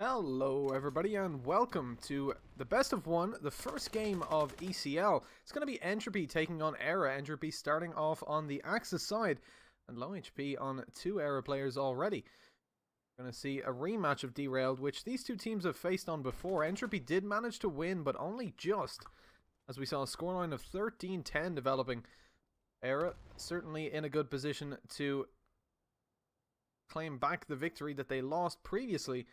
Hello everybody and welcome to the best of one, the first game of ECL. It's going to be Entropy taking on Aera. Entropy starting off on the Axis side and low HP on two Aera players already. We're going to see a rematch of Derailed, which these two teams have faced on before. Entropy did manage to win, but only just, as we saw a scoreline of 13-10 developing. Aera certainly in a good position to claim back the victory that they lost previously.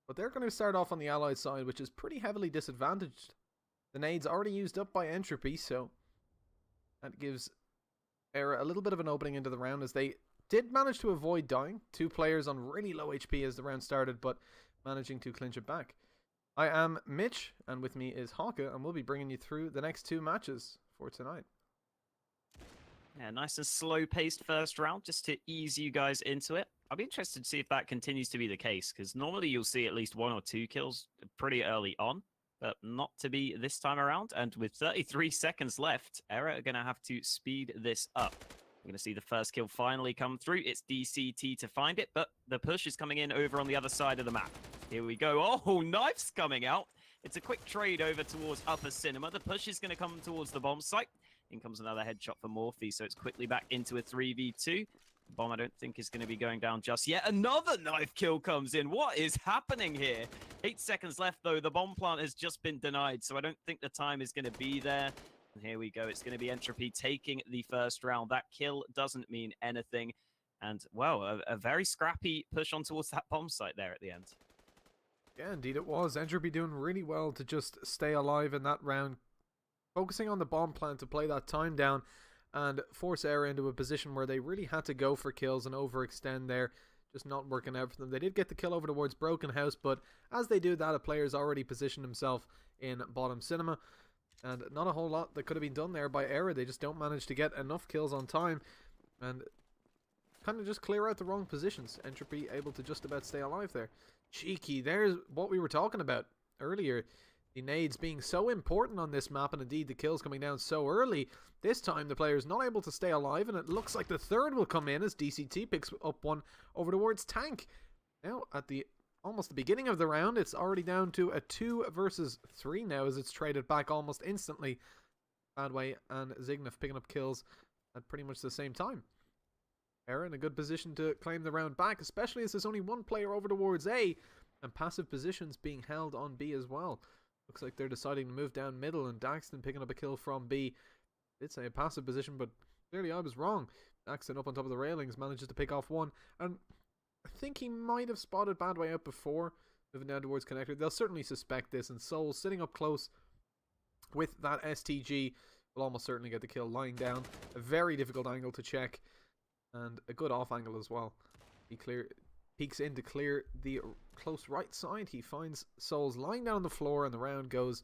But they're going to start off on the Allied side, which is pretty heavily disadvantaged. The nade's already used up by Entropy, so that gives Aera a little bit of an opening into the round, as they did manage to avoid dying. Two players on really low HP as the round started, but managing to clinch it back. I am Mitch, and with me is Hawka, and we'll be bringing you through the next two matches for tonight. Yeah, nice and slow-paced first round, just to ease you guys into it. I'll be interested to see if that continues to be the case, because normally you'll see at least 1 or 2 kills pretty early on, but not to be this time around. And with 33 seconds left, Aera are going to have to speed this up. We're going to see the first kill finally come through. It's DCT to find it, but the push is coming in over on the other side of the map. Here we go. Oh, knife's coming out. It's a quick trade over towards Upper Cinema. The push is going to come towards the bomb site. In comes another headshot for Morphe, so it's quickly back into a 3v2. The bomb, I don't think, is going to be going down just yet. Another knife kill comes in. What is happening here? 8 seconds left, though. The bomb plant has just been denied, so I don't think the time is going to be there. And here we go. It's going to be Entropy taking the first round. That kill doesn't mean anything. And, well, a very scrappy push on towards that bomb site there at the end. Yeah, indeed it was. Entropy doing really well to just stay alive in that round, focusing on the bomb plant to play that time down and force Aera into a position where they really had to go for kills and overextend there. Just not working out for them. They did get the kill over towards Broken House, but as they do that, a player's already positioned himself in bottom cinema. And not a whole lot that could have been done there by Aera. They just don't manage to get enough kills on time and kind of just clear out the wrong positions. Entropy able to just about stay alive there. Cheeky, there's what we were talking about earlier. The nades being so important on this map, and indeed the kills coming down so early. This time the player is not able to stay alive, and it looks like the third will come in as DCT picks up one over towards Tank. Now at the almost the beginning of the round, it's already down to a 2 versus 3 now, as it's traded back almost instantly. Badway and Zignaf picking up kills at pretty much the same time. Aera in a good position to claim the round back, especially as there's only one player over towards A, and passive positions being held on B as well. Looks like they're deciding to move down middle, and Daxton picking up a kill from B. Did say a passive position, but clearly I was wrong. Daxton up on top of the railings manages to pick off one, and I think he might have spotted Badway out before moving down towards Connector. They'll certainly suspect this, and Soul sitting up close with that STG will almost certainly get the kill, lying down. A very difficult angle to check, and a good off angle as well. He peeks in to clear the close right side. He finds Souls lying down on the floor, and the round goes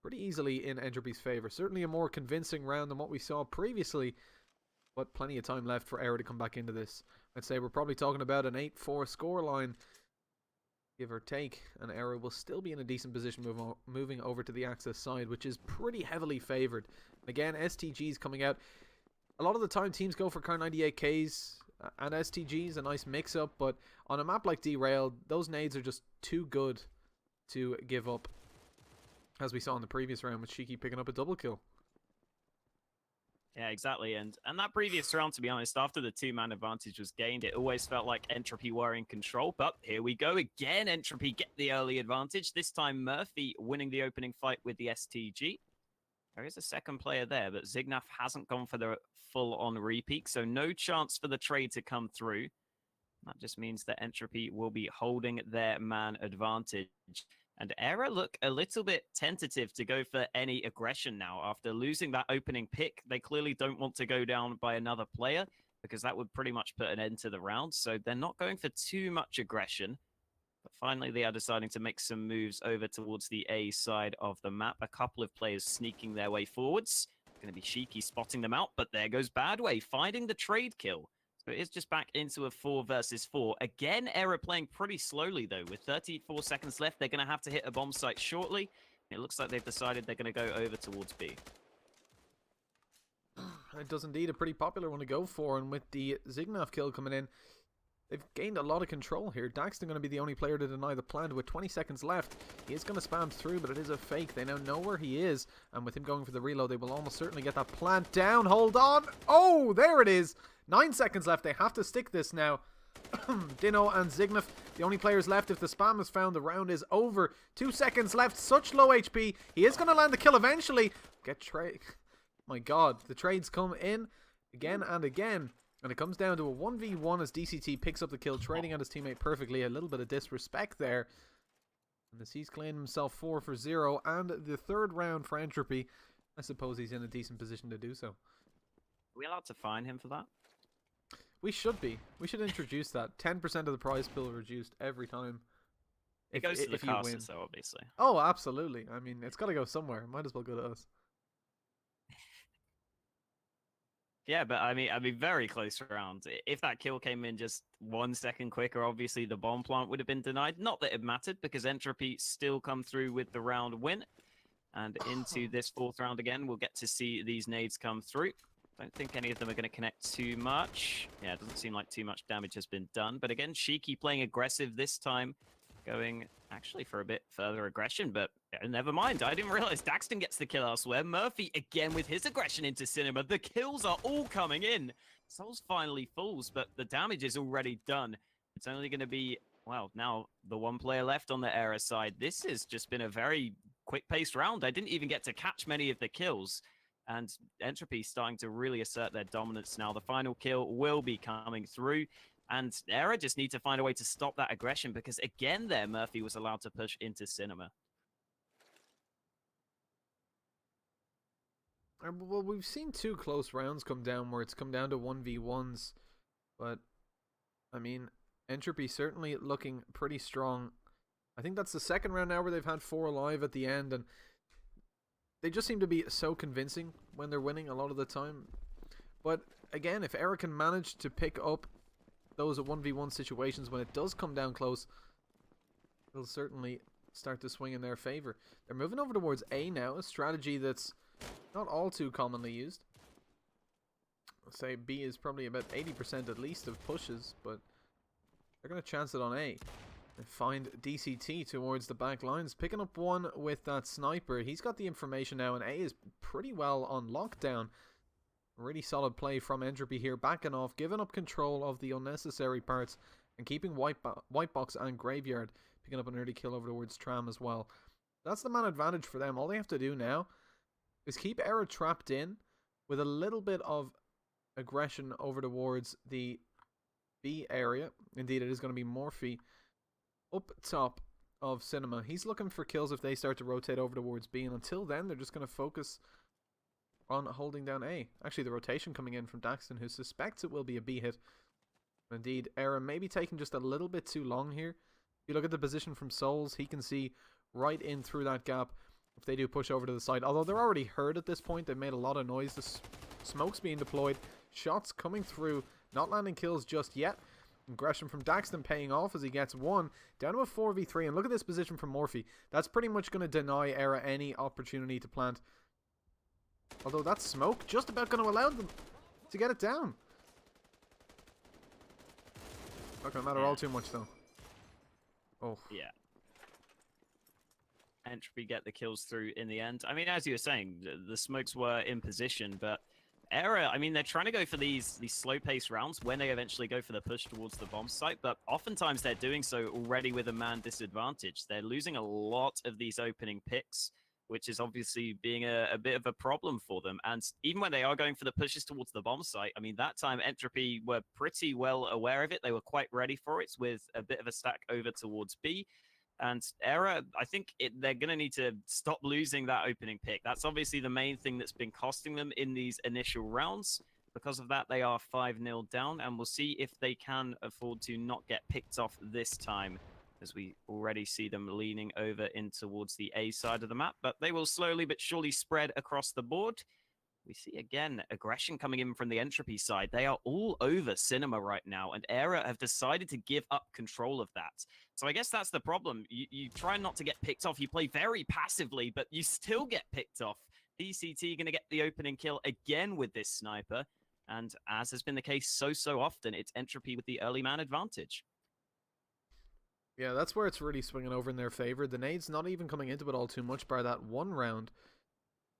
pretty easily in Entropy's favour. Certainly a more convincing round than what we saw previously, but plenty of time left for Aera to come back into this. I'd say we're probably talking about an 8-4 scoreline, give or take, and Aera will still be in a decent position moving over to the Axis side, which is pretty heavily favoured. Again, STGs coming out. A lot of the time teams go for Kar 98Ks and STGs, a nice mix-up, but on a map like Derailed, those nades are just too good to give up, as we saw in the previous round with Shiki picking up a double kill. Yeah, exactly. And that previous round, to be honest, after the 2-man advantage was gained, it always felt like Entropy were in control. But here we go again. Entropy get the early advantage. This time Murphy winning the opening fight with the STG. There is a second player there, but Zignaf hasn't gone for the full-on repeat, so no chance for the trade to come through. That just means that Entropy will be holding their man advantage. And Aera look a little bit tentative to go for any aggression now. After losing that opening pick, they clearly don't want to go down by another player, because that would pretty much put an end to the round. So they're not going for too much aggression. But finally, they are deciding to make some moves over towards the A side of the map. A couple of players sneaking their way forwards. Going to be Shiki spotting them out, but there goes Badway, finding the trade kill. So it is just back into a 4 versus 4. Again, Aera playing pretty slowly, though. With 34 seconds left, they're going to have to hit a bomb site shortly. It looks like they've decided they're going to go over towards B. It does indeed a pretty popular one to go for, and with the Zignaf kill coming in, they've gained a lot of control here. Daxton going to be the only player to deny the plant with 20 seconds left. He is going to spam through, but it is a fake. They now know where he is, and with him going for the reload, they will almost certainly get that plant down. Hold on. Oh, there it is. 9 seconds left. They have to stick this now. Dino and Zignif, the only players left. If the spam is found, the round is over. 2 seconds left. Such low HP. He is going to land the kill eventually. Get trade. My God, the trades come in again and again. And it comes down to a 1v1 as DCT picks up the kill, trading at his teammate perfectly. A little bit of disrespect there. And as he's claimed himself 4 for 0. And the third round for Entropy, I suppose he's in a decent position to do so. Are we allowed to fine him for that? We should be. We should introduce that. 10% of the prize pool reduced every time. It goes to the if you win. casters, though, obviously. Oh, absolutely. I mean, it's got to go somewhere. Might as well go to us. Yeah, but I mean, very close round. If that kill came in just 1 second quicker, obviously the bomb plant would have been denied. Not that it mattered, because Entropy still come through with the round win. And into this fourth round again, we'll get to see these nades come through. Don't think any of them are going to connect too much. Yeah, it doesn't seem like too much damage has been done. But again, Shiki playing aggressive this time, going actually for a bit further aggression, but never mind. I didn't realize Daxton gets the kill elsewhere. Murphy again with his aggression into Cinema. The kills are all coming in. Souls finally falls, but the damage is already done. It's only going to be, well, now the one player left on the Aera side. This has just been a very quick-paced round. I didn't even get to catch many of the kills. And Entropy starting to really assert their dominance now. The final kill will be coming through. And Aera just need to find a way to stop that aggression because, again, there, Murphy was allowed to push into Cinema. Well, we've seen 2 close rounds come down where it's come down to 1v1s. But, I mean, Entropy certainly looking pretty strong. I think that's the second round now where they've had 4 alive at the end. And they just seem to be so convincing when they're winning a lot of the time. But, again, if Aera can manage to pick up those 1v1 situations when it does come down close, it'll certainly start to swing in their favor. They're moving over towards A now, a strategy that's not all too commonly used. I'll say B is probably about 80% at least of pushes, but they're going to chance it on A and find DCT towards the back lines, picking up one with that sniper. He's got the information now, and A is pretty well on lockdown. Really solid play from Entropy here, backing off, giving up control of the unnecessary parts, and keeping White Box and Graveyard, picking up an early kill over towards Tram as well. That's the man advantage for them. All they have to do now is keep Aera trapped in with a little bit of aggression over towards the B area. Indeed, it is going to be Morphe up top of Cinema. He's looking for kills if they start to rotate over towards B, and until then, they're just going to focus on holding down A. Actually, the rotation coming in from Daxton, who suspects it will be a B hit. Indeed, Aera may be taking just a little bit too long here. If you look at the position from Souls, he can see right in through that gap if they do push over to the side. Although they're already hurt at this point, they've made a lot of noise. The smoke's being deployed, shots coming through, not landing kills just yet. Aggression from Daxton paying off as he gets one down to a 4v3. And look at this position from Morphe. That's pretty much going to deny Aera any opportunity to plant. Although that smoke just about going to allow them to get it down. Not going to matter all too much though. Oh. Yeah. Entropy get the kills through in the end. I mean, as you were saying, the smokes were in position, but Aera, I mean, they're trying to go for these slow-paced rounds when they eventually go for the push towards the bomb site, but oftentimes they're doing so already with a man disadvantage. They're losing a lot of these opening picks, which is obviously being a bit of a problem for them. And even when they are going for the pushes towards the bomb site, I mean, that time Entropy were pretty well aware of it. They were quite ready for it with a bit of a stack over towards B. And Aera, I think they're going to need to stop losing that opening pick. That's obviously the main thing that's been costing them in these initial rounds. Because of that, they are 5-0 down, and we'll see if they can afford to not get picked off this time, as we already see them leaning over in towards the A side of the map. But they will slowly but surely spread across the board. We see, again, aggression coming in from the Entropy side. They are all over Cinema right now, and Aera have decided to give up control of that. So I guess that's the problem. You try not to get picked off. You play very passively, but you still get picked off. DCT going to get the opening kill again with this sniper. And as has been the case so often, it's Entropy with the early man advantage. Yeah, that's where it's really swinging over in their favor. The nades not even coming into it all too much by that one round.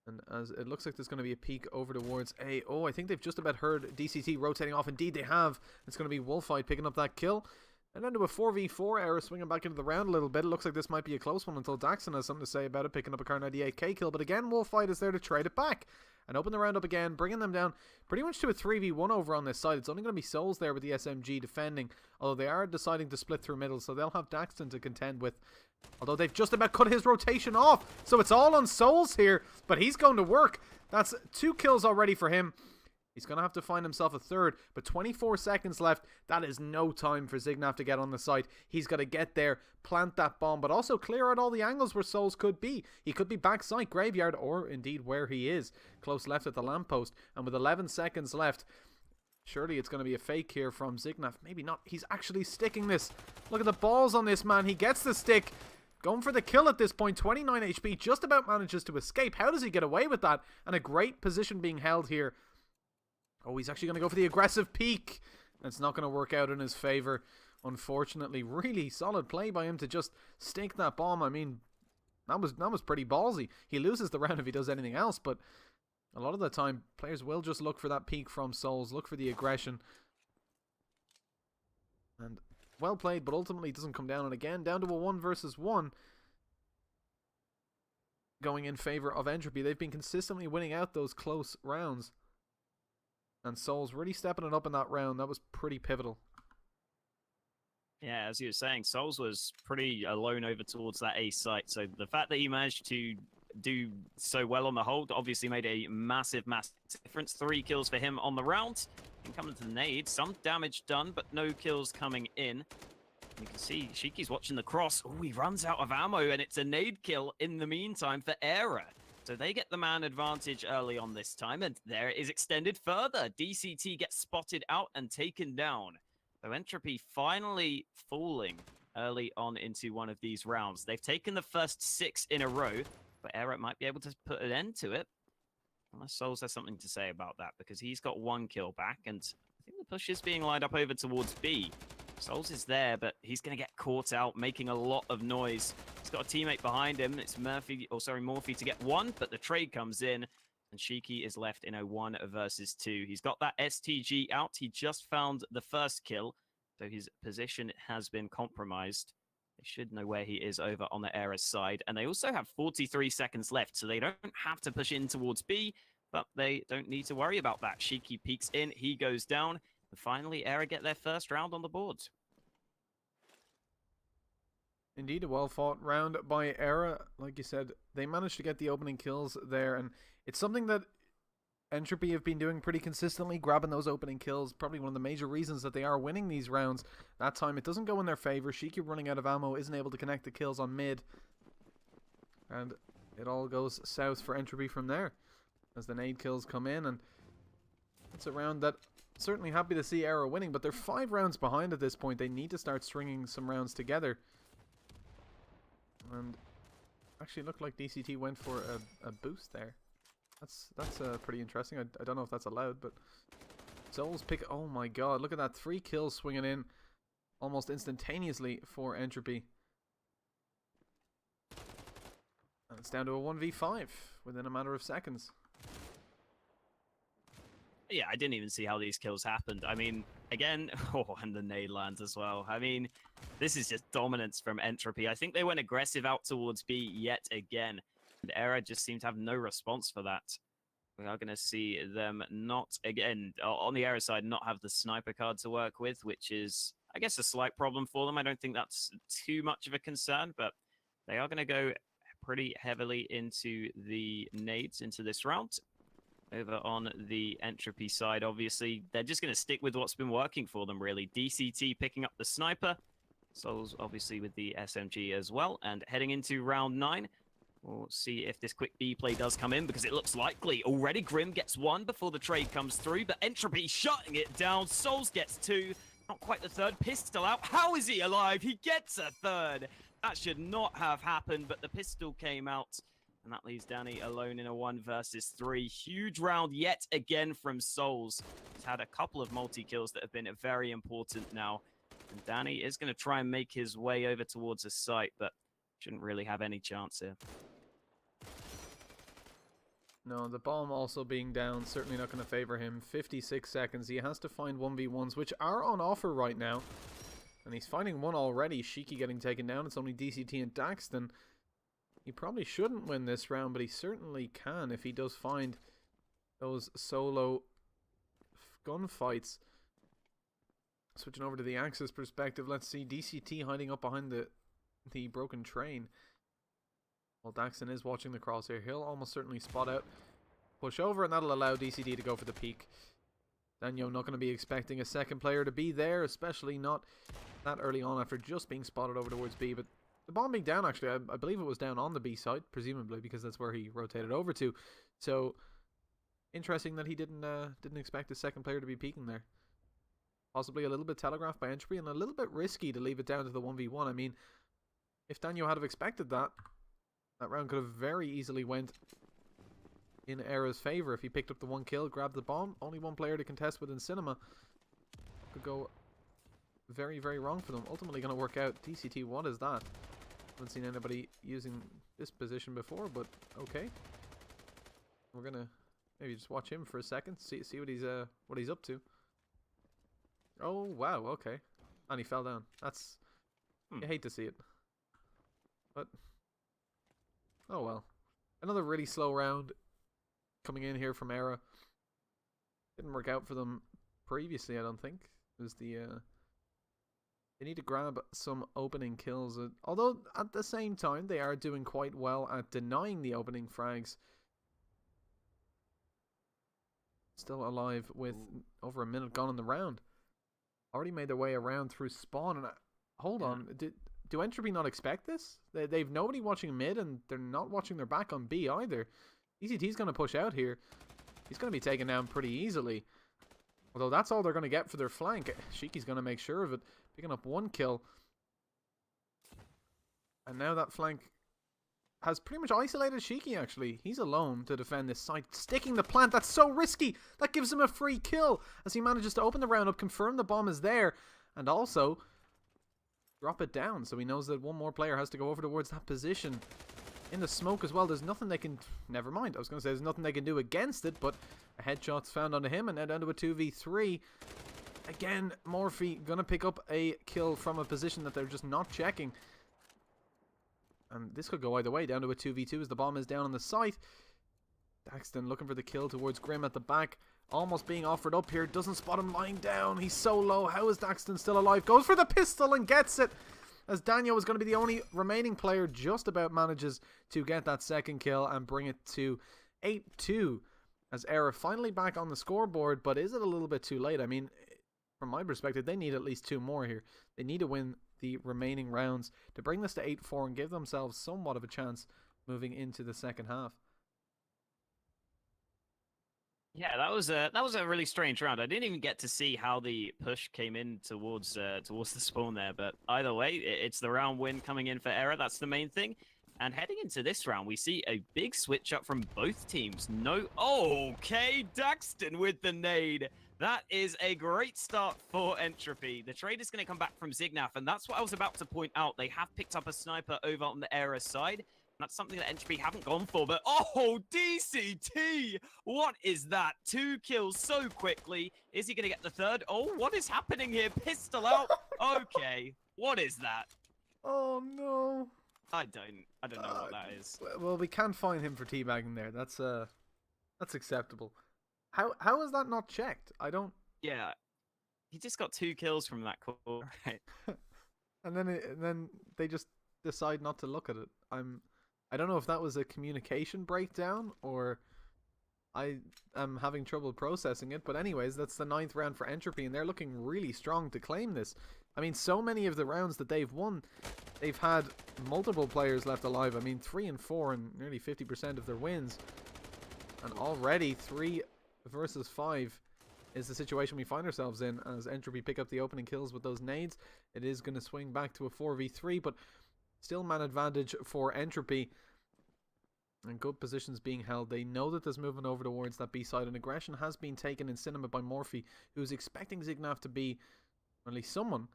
And as it looks like there's going to be a peek over towards A. Oh, I think they've just about heard DCT rotating off. Indeed, they have. It's going to be Wolfite picking up that kill. And then to a 4v4 Aera swinging back into the round a little bit. It looks like this might be a close one until Daxon has something to say about it, picking up a car 98k kill. But again, Wolfite is there to trade it back and open the round up again, bringing them down pretty much to a 3v1 over on this side. It's only going to be Souls there with the SMG defending, although they are deciding to split through middle, so they'll have Daxton to contend with. Although they've just about cut his rotation off, so it's all on Souls here, but he's going to work. That's 2 kills already for him. He's going to have to find himself a third, but 24 seconds left. That is no time for Zignaf to get on the site. He's got to get there, plant that bomb, but also clear out all the angles where Souls could be. He could be backside graveyard, or indeed where he is, close left at the lamppost. And with 11 seconds left, surely it's going to be a fake here from Zignaf. Maybe not. He's actually sticking this. Look at the balls on this man. He gets the stick. Going for the kill at this point. 29 HP. Just about manages to escape. How does he get away with that? And a great position being held here. Oh, he's actually going to go for the aggressive peek. It's not going to work out in his favor, unfortunately. Really solid play by him to just stake that bomb. I mean, that was pretty ballsy. He loses the round if he does anything else, but a lot of the time, players will just look for that peek from Souls, look for the aggression. And well played, but ultimately doesn't come down. And again, down to a 1 versus 1. Going in favor of Entropy. They've been consistently winning out those close rounds. And Souls really stepping it up in that round. That was pretty pivotal. Yeah, as you were saying, Souls was pretty alone over towards that A site. So the fact that he managed to do so well on the hold obviously made a massive difference. 3 kills for him on the round. And coming to the nade, some damage done, but no kills coming in. You can see Shiki's watching the cross. Oh, he runs out of ammo, and it's a nade kill in the meantime for Aera. So they get the man advantage early on this time, and there it is extended further. DCT gets spotted out and taken down. So Entropy finally falling early on into one of these rounds. They've taken the first 6 in a row, but Aera might be able to put an end to it. Unless Souls has something to say about that, because he's got 1 kill back, and I think the push is being lined up over towards B. Souls is there, but he's going to get caught out, making a lot of noise. He's got a teammate behind him. It's Morphe to get 1, but the trade comes in, and Shiki is left in a 1 versus 2. He's got that STG out. He just found the first kill, so his position has been compromised. They should know where he is over on the Aera side, and they also have 43 seconds left, so they don't have to push in towards B, but they don't need to worry about that. Shiki peeks in, he goes down. And finally, Aera get their first round on the board. Indeed, a well-fought round by Aera. Like you said, they managed to get the opening kills there, and it's something that Entropy have been doing pretty consistently, grabbing those opening kills. Probably one of the major reasons that they are winning these rounds. That time, it doesn't go in their favor. Shiki running out of ammo, isn't able to connect the kills on mid. And it all goes south for Entropy from there, as the nade kills come in, and it's a round that certainly happy to see Aera winning, but they're 5 rounds behind at this point. They need to start stringing some rounds together. And actually looked like DCT went for a boost there. That's pretty interesting. I don't know if that's allowed, but Souls pick. Oh my god, look at that. 3 kills swinging in almost instantaneously for Entropy. And it's down to a 1v5 within a matter of seconds. Yeah, I didn't even see how these kills happened. I mean, again, oh, and the nade lands as well. I mean, this is just dominance from Entropy. I think they went aggressive out towards B yet again. And Aera just seemed to have no response for that. We are going to see them not, again, on the Aera side, not have the sniper card to work with, which is, I guess, a slight problem for them. I don't think that's too much of a concern, but they are going to go pretty heavily into the nades into this round. Over on the Entropy side, obviously, they're just going to stick with what's been working for them, really. DCT picking up the sniper. Souls, obviously, with the SMG as well. And heading into round 9, we'll see if this quick B play does come in, because it looks likely. Already, Grim gets 1 before the trade comes through, but Entropy shutting it down. Souls gets 2. Not quite the third. Pistol out. How is he alive? He gets a third. That should not have happened, but the pistol came out. And that leaves Danny alone in a 1 versus 3. Huge round yet again from Souls. He's had a couple of multi-kills that have been very important now. And Danny is going to try and make his way over towards the site, but shouldn't really have any chance here. No, the bomb also being down, certainly not going to favor him. 56 seconds. He has to find 1v1s, which are on offer right now. And he's finding one already. Shiki getting taken down. It's only DCT and Daxton. He probably shouldn't win this round, but he certainly can if he does find those solo gunfights. Switching over to the Axis perspective, let's see DCT hiding up behind the broken train. Well, Daxton is watching the crosshair. He'll almost certainly spot out, push over, and that'll allow DCT to go for the peak. Danyo not going to be expecting a second player to be there, especially not that early on after just being spotted over towards B. But the bomb being down, actually, I believe it was down on the B side, presumably, because that's where he rotated over to. So, interesting that he didn't expect a second player to be peeking there. Possibly a little bit telegraphed by Entropy and a little bit risky to leave it down to the 1v1. I mean, if Danyo had have expected that, that round could have very easily went in Aera's favor if he picked up the 1 kill, grabbed the bomb. Only 1 player to contest within Cinema. Could go very, very wrong for them. Ultimately going to work out. DCT, what is that? Haven't seen anybody using this position before, but okay. We're going to maybe just watch him for a second, see what he's up to. Oh, wow, okay. And he fell down. That's... You hate to see it. But... Oh well. Another really slow round coming in here from Aera. Didn't work out for them previously, I don't think. It was the... They need to grab some opening kills. Although, at the same time, they are doing quite well at denying the opening frags. Still alive with over a minute gone in the round. Already made their way around through spawn. And hold on, do Entropy not expect this? They've nobody watching mid, and they're not watching their back on B either. ECT's going to push out here. He's going to be taken down pretty easily. Although that's all they're going to get for their flank. Shiki's going to make sure of it. Picking up 1 kill. And now that flank has pretty much isolated Shiki, actually. He's alone to defend this site. Sticking the plant, that's so risky. That gives him a free kill as he manages to open the round up, confirm the bomb is there, and also drop it down. So he knows that 1 more player has to go over towards that position. In the smoke as well, there's nothing they can... Never mind, I was going to say there's nothing they can do against it, but a headshot's found onto him, and now down to a 2v3. Again, Morphe going to pick up a kill from a position that they're just not checking. And this could go either way, down to a 2v2 as the bomb is down on the site. Daxton looking for the kill towards Grim at the back. Almost being offered up here, doesn't spot him lying down. He's so low, how is Daxton still alive? Goes for the pistol and gets it. As Daniel is going to be the only remaining player, just about manages to get that second kill and bring it to 8-2. As Aera finally back on the scoreboard, but is it a little bit too late? I mean, from my perspective, they need at least 2 more here. They need to win the remaining rounds to bring this to 8-4 and give themselves somewhat of a chance moving into the second half. Yeah, that was a really strange round. I didn't even get to see how the push came in towards the spawn there, but either way, it's the round win coming in for Aera. That's the main thing. And heading into this round, we see a big switch up from both teams. Okay, Daxton with the nade. That is a great start for Entropy. The trade is going to come back from Zignaf, and that's what I was about to point out. They have picked up a sniper over on the Aera side. That's something that Entropy haven't gone for, but oh, DCT! What is that? 2 kills so quickly. Is he going to get the 3rd? Oh, what is happening here? Pistol out. Okay, what is that? Oh, no. I don't know what that is. Well, we can't find him for teabagging there. That's acceptable. How is that not checked? I don't... Yeah, he just got 2 kills from that call, right? and then they just decide not to look at it. I don't know if that was a communication breakdown or I am having trouble processing it. But anyways, that's the 9th round for Entropy, and they're looking really strong to claim this. I mean, so many of the rounds that they've won, they've had multiple players left alive. I mean, 3 and 4 and nearly 50% of their wins. And already 3 versus 5 is the situation we find ourselves in as Entropy pick up the opening kills with those nades. It is going to swing back to a 4v3, but still man advantage for Entropy. And good positions being held. They know that there's movement over towards that B side, and aggression has been taken in Cinema by Morphe, who's expecting Zignaf to be, or at least someone,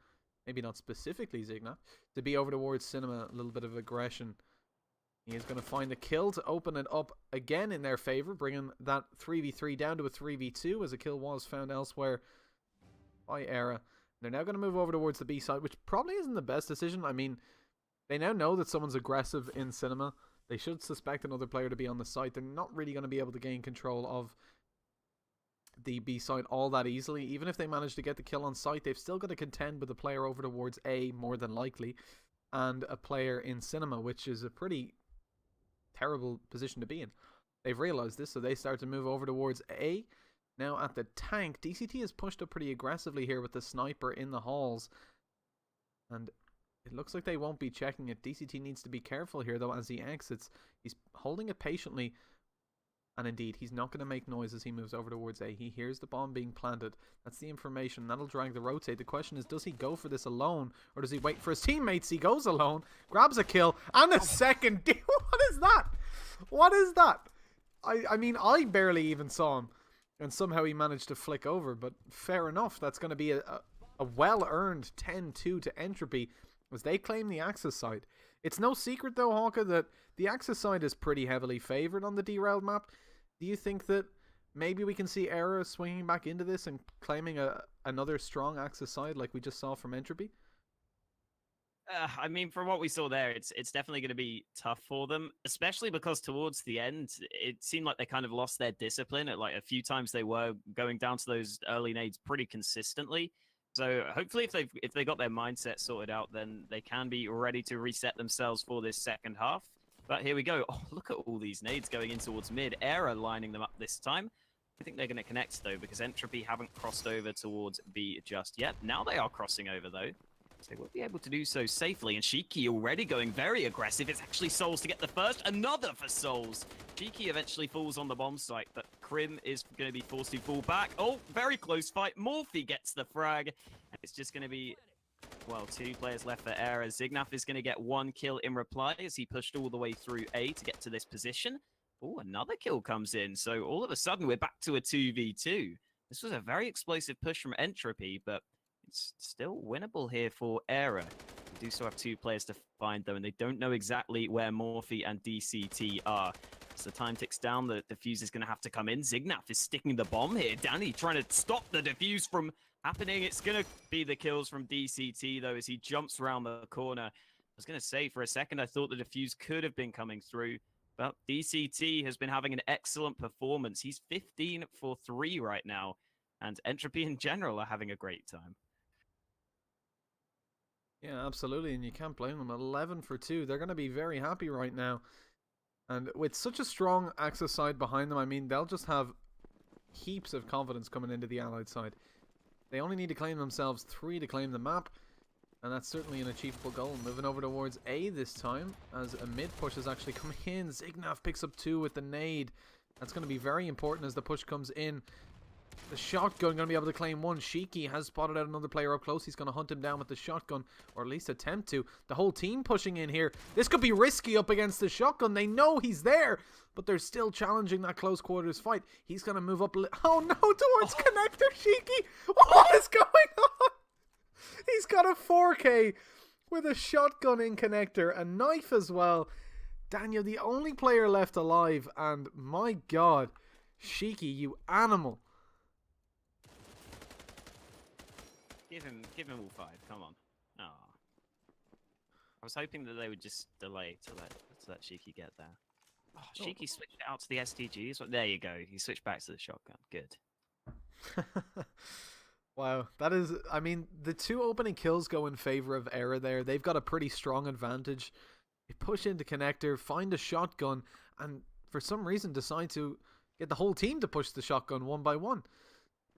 maybe not specifically Zignaf, to be over towards Cinema. A little bit of aggression. He is going to find the kill to open it up again in their favor, bringing that 3v3 down to a 3v2 as a kill was found elsewhere by Aera. They're now going to move over towards the B side, which probably isn't the best decision. I mean, they now know that someone's aggressive in Cinema. They should suspect another player to be on the site. They're not really going to be able to gain control of the B side all that easily. Even if they manage to get the kill on site, they've still got to contend with a player over towards A, more than likely, and a player in Cinema, which is a pretty terrible position to be in. They've realized this, so they start to move over towards A. Now at the tank, DCT has pushed up pretty aggressively here with the sniper in the halls, and it looks like they won't be checking it. DCT needs to be careful here, though, as he exits. He's holding it patiently, and indeed, he's not going to make noise as he moves over towards A. He hears the bomb being planted. That's the information. That'll drag the rotate. The question is, does he go for this alone, or does he wait for his teammates? He goes alone, grabs a kill, and a second. What is that? What is that? I mean, I barely even saw him, and somehow he managed to flick over, but fair enough. That's going to be a well-earned 10-2 to Entropy, as they claim the Axis side. It's no secret, though, Hawka, that the Axis side is pretty heavily favored on the derailed map. Do you think that maybe we can see Aera swinging back into this and claiming another strong Axis side like we just saw from Entropy? I mean, from what we saw there, it's definitely going to be tough for them, especially because towards the end, it seemed like they kind of lost their discipline. At like a few times, they were going down to those early nades pretty consistently. So hopefully, if they got their mindset sorted out, then they can be ready to reset themselves for this second half. But here we go. Oh, look at all these nades going in towards mid. Aera lining them up this time. I think they're going to connect, though, because Entropy haven't crossed over towards B just yet. Now they are crossing over, though. So they will be able to do so safely. And Shiki already going very aggressive. It's actually Souls to get the first. Another for Souls. Shiki eventually falls on the bomb site, but Krim is going to be forced to fall back. Oh, very close fight. Morphe gets the frag. And it's just going to be, well, 2 players left for Aera. Zignaf is going to get 1 kill in reply as he pushed all the way through A to get to this position. Oh, another kill comes in. So all of a sudden, we're back to a 2v2. This was a very explosive push from Entropy, but it's still winnable here for Aera. We do still have 2 players to find, though, and they don't know exactly where Morphe and DCT are. As the time ticks down, the defuse is going to have to come in. Zignaf is sticking the bomb here. Danny trying to stop the defuse from happening. It's going to be the kills from DCT, though, as he jumps around the corner. I was going to say, for a second, I thought the defuse could have been coming through, but DCT has been having an excellent performance. He's 15 for 3 right now, and Entropy in general are having a great time. Yeah, absolutely, and you can't blame them. 11 for 2. They're going to be very happy right now. And with such a strong Axis side behind them, I mean, they'll just have heaps of confidence coming into the Allied side. They only need to claim themselves 3 to claim the map, and that's certainly an achievable goal. Moving over towards A this time, as a mid push is actually coming in. Zignaf picks up 2 with the nade. That's going to be very important as the push comes in. The shotgun going to be able to claim 1. Shiki has spotted out another player up close. He's going to hunt him down with the shotgun, or at least attempt to. The whole team pushing in here. This could be risky up against the shotgun. They know he's there, but they're still challenging that close quarters fight. He's going to move up. Oh no, towards connector. Shiki, what is going on? He's got a 4K with a shotgun in connector, a knife as well. Daniel, the only player left alive, and my god, Shiki, you animal. Give him all 5. Come on. Oh. I was hoping that they would just delay to let Shiki get there. Oh, Shiki switched out to the STGs. There you go. He switched back to the shotgun. Good. Wow, that is, I mean, the 2 opening kills go in favor of Aera there. They've got a pretty strong advantage. They push into connector, find a shotgun, and for some reason decide to get the whole team to push the shotgun 1 by 1.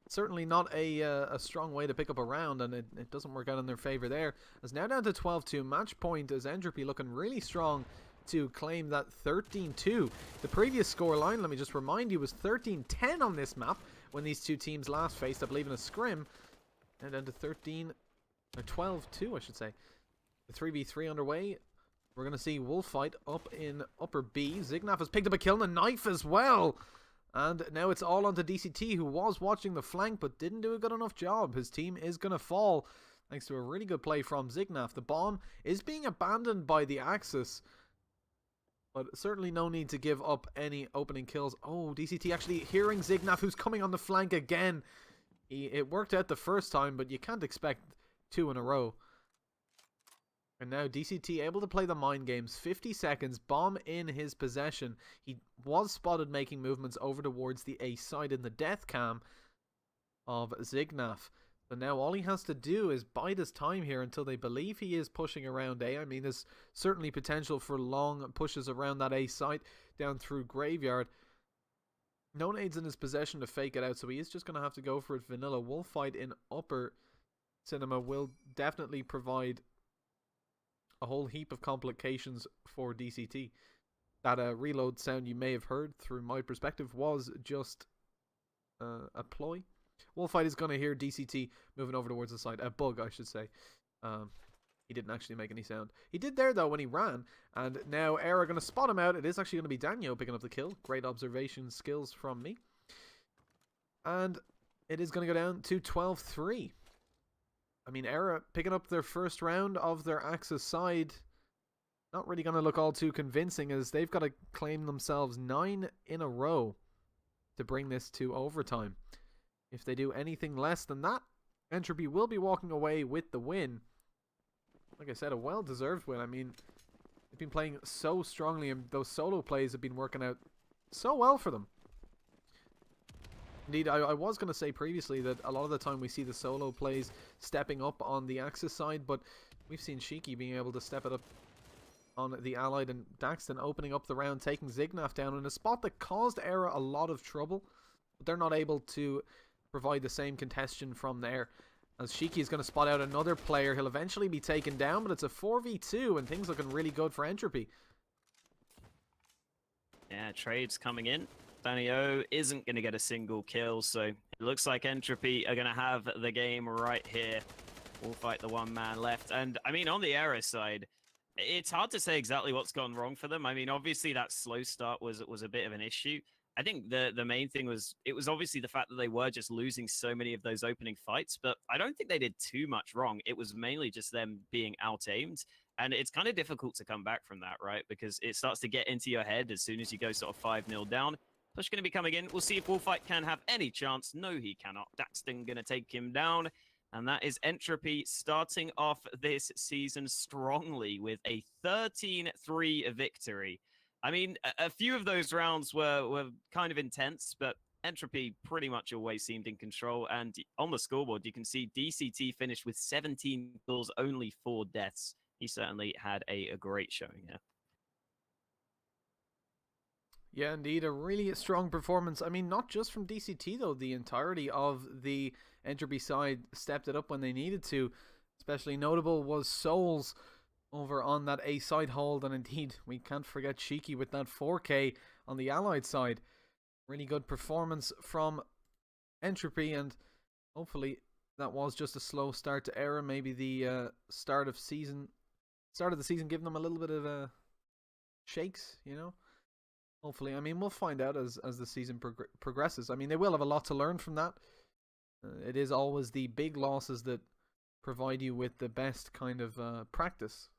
Certainly not a strong way to pick up a round, and it doesn't work out in their favor there. As now down to 12-2, match point as Entropy looking really strong to claim that 13-2. The previous score line, let me just remind you, was 13-10 on this map when these 2 teams last faced, I believe, in a scrim. Now down to 12-2, I should say. The 3v3 underway. We're going to see Wolffight up in upper B. Zignaf has picked up a kill and a knife as well. And now it's all onto DCT, who was watching the flank but didn't do a good enough job. His team is going to fall thanks to a really good play from Zignaf. The bomb is being abandoned by the Axis, but certainly no need to give up any opening kills. Oh, DCT actually hearing Zignaf, who's coming on the flank again. It worked out the first time, but you can't expect 2 in a row. And now DCT able to play the mind games. 50 seconds, bomb in his possession. He was spotted making movements over towards the A side in the death cam of Zignaf. But now all he has to do is bide his time here until they believe he is pushing around A. I mean, there's certainly potential for long pushes around that A site down through Graveyard. No nades in his possession to fake it out, so he is just going to have to go for it vanilla. Wolffight in upper cinema will definitely provide a whole heap of complications for DCT. That reload sound you may have heard through my perspective was just a ploy. Wolffight is going to hear DCT moving over towards the side. A bug, I should say. He didn't actually make any sound. He did there, though, when he ran. And now Aera going to spot him out. It is actually going to be Daniel picking up the kill. Great observation skills from me. And it is going to go down to 12-3. I mean, Aera picking up their first round of their Axis side. Not really going to look all too convincing, as they've got to claim themselves 9 in a row to bring this to overtime. If they do anything less than that, Entropy will be walking away with the win. Like I said, a well-deserved win. I mean, they've been playing so strongly, and those solo plays have been working out so well for them. Indeed, I was going to say previously that a lot of the time we see the solo plays stepping up on the Axis side, but we've seen Shiki being able to step it up on the Allied, and Daxton opening up the round, taking Zignaf down in a spot that caused Aera a lot of trouble, but they're not able to provide the same contention from there. As Shiki is going to spot out another player, he'll eventually be taken down, but it's a 4v2 and things looking really good for Entropy. Yeah, trades coming in. Danny O isn't going to get a single kill, so it looks like Entropy are going to have the game right here. We'll fight the one man left. And I mean, on the Aera side, it's hard to say exactly what's gone wrong for them. I mean, obviously that slow start was a bit of an issue. I think the main thing was, it was obviously the fact that they were just losing so many of those opening fights, but I don't think they did too much wrong. It was mainly just them being out-aimed, and it's kind of difficult to come back from that, right? Because it starts to get into your head as soon as you go sort of 5-0 down. Push going to be coming in. We'll see if Wolffight can have any chance. No, he cannot. Daxton going to take him down. And that is Entropy starting off this season strongly with a 13-3 victory. I mean, a few of those rounds were kind of intense, but Entropy pretty much always seemed in control. And on the scoreboard, you can see DCT finished with 17 kills, only 4 deaths. He certainly had a great showing here. Yeah, indeed, a really strong performance. I mean, not just from DCT, though. The entirety of the Entropy side stepped it up when they needed to. Especially notable was Souls over on that A side hold, and indeed, we can't forget Shiki with that 4K on the Allied side. Really good performance from Entropy, and hopefully that was just a slow start to Aera. Maybe the start of the season giving them a little bit of shakes, you know. Hopefully, I mean, we'll find out as the season progresses. I mean, they will have a lot to learn from that. It is always the big losses that provide you with the best kind of practice